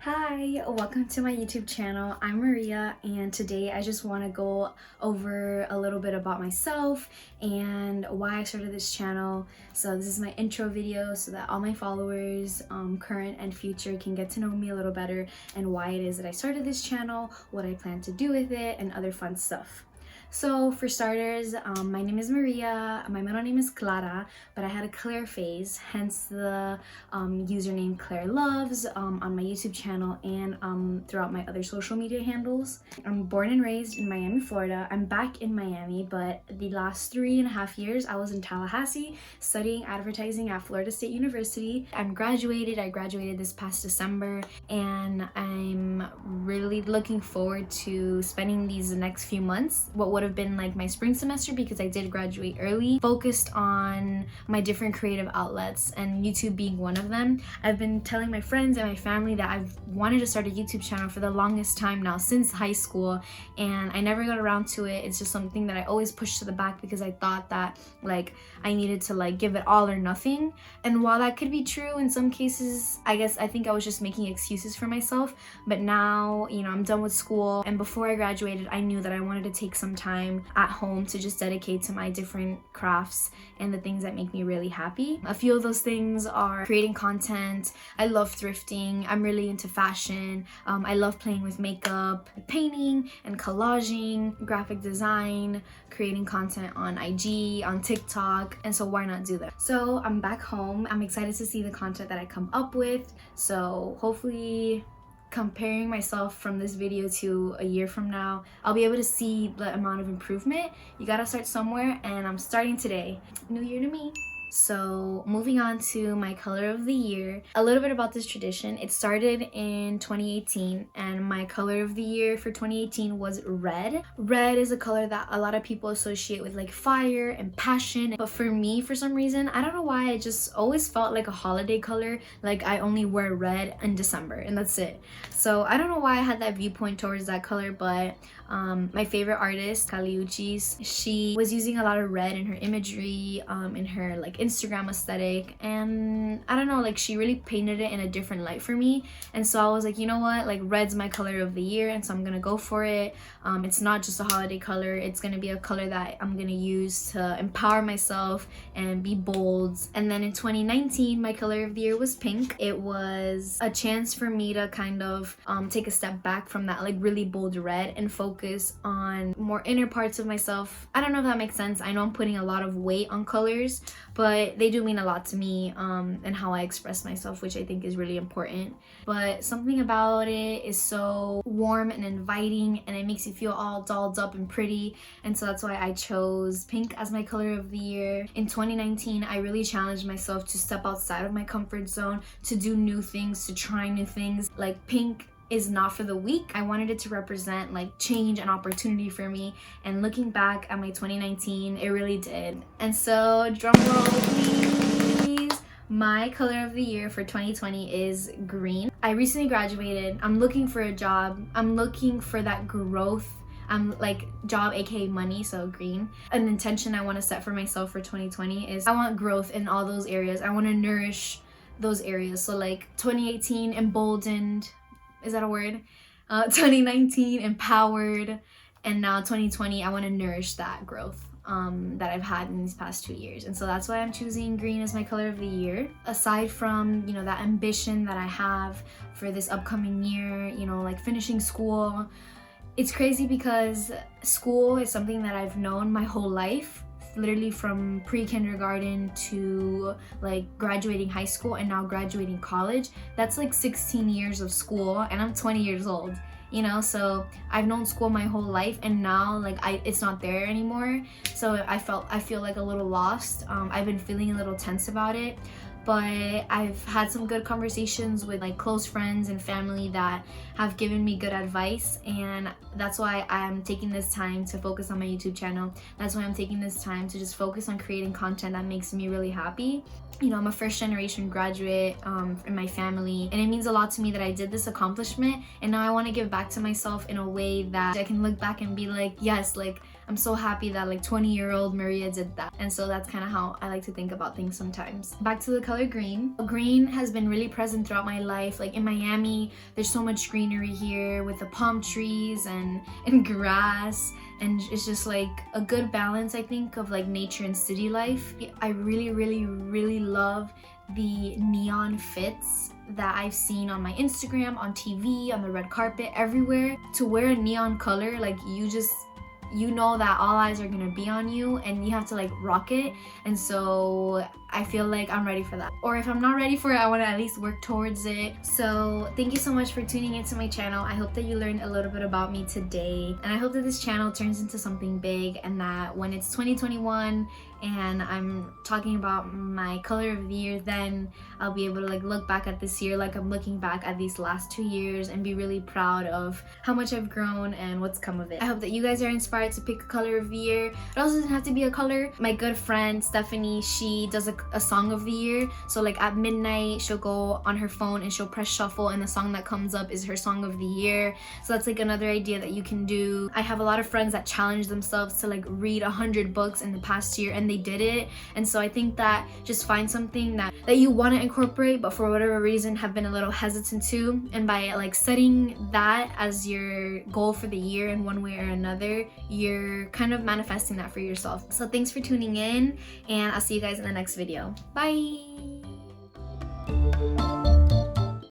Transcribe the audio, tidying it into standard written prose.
Hi, welcome to my YouTube channel. I'm Maria, and today I just want to go over a little bit about myself and why I started this channel. So this is my intro video so that all my followers, current and future, can get to know me a little better and why it is that I started this channel, what I plan to do with it, and other fun stuff. So for starters, my name is Maria, my middle name is Clara, but I had a Claire phase, hence the username Claire Loves on my YouTube channel and throughout my other social media handles. I'm born and raised in Miami, Florida. I'm back in Miami, but the last 3.5 years I was in Tallahassee studying advertising at Florida State University. I graduated this past December, and I'm really looking forward to spending these next few months, what would have been like my spring semester, because I did graduate early, focused on my different creative outlets, and YouTube being one of them. I've been telling my friends and my family that I've wanted to start a YouTube channel for the longest time now, since high school, and I never got around to it. It's just something that I always pushed to the back because I thought that like I needed to like give it all or nothing. And while that could be true in some cases, I think I was just making excuses for myself. But now, I'm done with school, and before I graduated, I knew that I wanted to take some time at home to just dedicate to my different crafts and the things that make me really happy. A few of those things are creating content. I love thrifting. I'm really into fashion. I love playing with makeup, painting and collaging, graphic design, creating content on IG, on TikTok, and so why not do that? So I'm back home. I'm excited to see the content that I come up with. So hopefully, comparing myself from this video to a year from now, I'll be able to see the amount of improvement. You gotta start somewhere, and I'm starting today. New year to me. So moving on to my color of the year, a little bit about this tradition. It started in 2018, and my color of the year for 2018 was red. Red is a color that a lot of people associate with like fire and passion, but for me, for some reason, I don't know why, it just always felt like a holiday color. Like I only wear red in December and that's it. So I don't know why I had that viewpoint towards that color, but my favorite artist, Kali Uchis, she was using a lot of red in her imagery, in her like Instagram aesthetic, and I don't know, like she really painted it in a different light for me. And so I was like, you know what, like red's my color of the year, and so I'm gonna go for it. It's not just a holiday color, it's gonna be a color that I'm gonna use to empower myself and be bold. And then in 2019, my color of the year was pink. It was a chance for me to kind of take a step back from that like really bold red and focus on more inner parts of myself. I don't know if that makes sense. I know I'm putting a lot of weight on colors, but they do mean a lot to me, and how I express myself, which I think is really important. But something about it is so warm and inviting, and it makes you feel all dolled up and pretty, and so that's why I chose pink as my color of the year. In 2019, I really challenged myself to step outside of my comfort zone, to do new things, to try new things. Like pink is not for the weak. I wanted it to represent like change and opportunity for me, and looking back at my 2019, it really did. And so drum roll please, my color of the year for 2020 is green. I recently graduated. I'm looking for a job. I'm looking for that growth. I'm like job, aka money, so green. An intention I want to set for myself for 2020 is I want growth in all those areas. I want to nourish those areas. So like 2018, emboldened, is that a word? 2019, empowered, and now 2020, I want to nourish that growth that I've had in these past 2 years. And so that's why I'm choosing green as my color of the year. Aside from, that ambition that I have for this upcoming year, like finishing school, it's crazy because school is something that I've known my whole life. Literally from pre-kindergarten to like graduating high school and now graduating college. That's like 16 years of school, and I'm 20 years old, so I've known school my whole life, and now like it's not there anymore. So I feel like a little lost. I've been feeling a little tense about it, but I've had some good conversations with like close friends and family that have given me good advice, and that's why I'm taking this time to focus on my YouTube channel. That's why I'm taking this time to just focus on creating content that makes me really happy. I'm a first generation graduate in my family, and it means a lot to me that I did this accomplishment, and now I want to give back to myself in a way that I can look back and be like, yes, like I'm so happy that like 20-year-old Maria did that. And so that's kind of how I like to think about things sometimes. Back to the color green. Green has been really present throughout my life. Like in Miami, there's so much greenery here with the palm trees and grass, and it's just like a good balance, I think, of like nature and city life. I really love the neon fits that I've seen on my Instagram, on TV, on the red carpet, everywhere. To wear a neon color, like you know that all eyes are gonna be on you and you have to like rock it. And so I feel like I'm ready for that. Or if I'm not ready for it, I want to at least work towards it. So thank you so much for tuning into my channel. I hope that you learned a little bit about me today. And I hope that this channel turns into something big, and that when it's 2021 and I'm talking about my color of the year, then I'll be able to like look back at this year like I'm looking back at these last 2 years and be really proud of how much I've grown and what's come of it. I hope that you guys are inspired to pick a color of the year. It also doesn't have to be a color. My good friend Stephanie, she does a song of the year. So like at midnight, she'll go on her phone and she'll press shuffle, and the song that comes up is her song of the year. So that's like another idea that you can do. I have a lot of friends that challenge themselves to like read 100 books in the past year, and they did it. And so I think that just find something that you want to incorporate, but for whatever reason have been a little hesitant to, and by like setting that as your goal for the year in one way or another, you're kind of manifesting that for yourself. So thanks for tuning in, and I'll see you guys in the next video. Bye.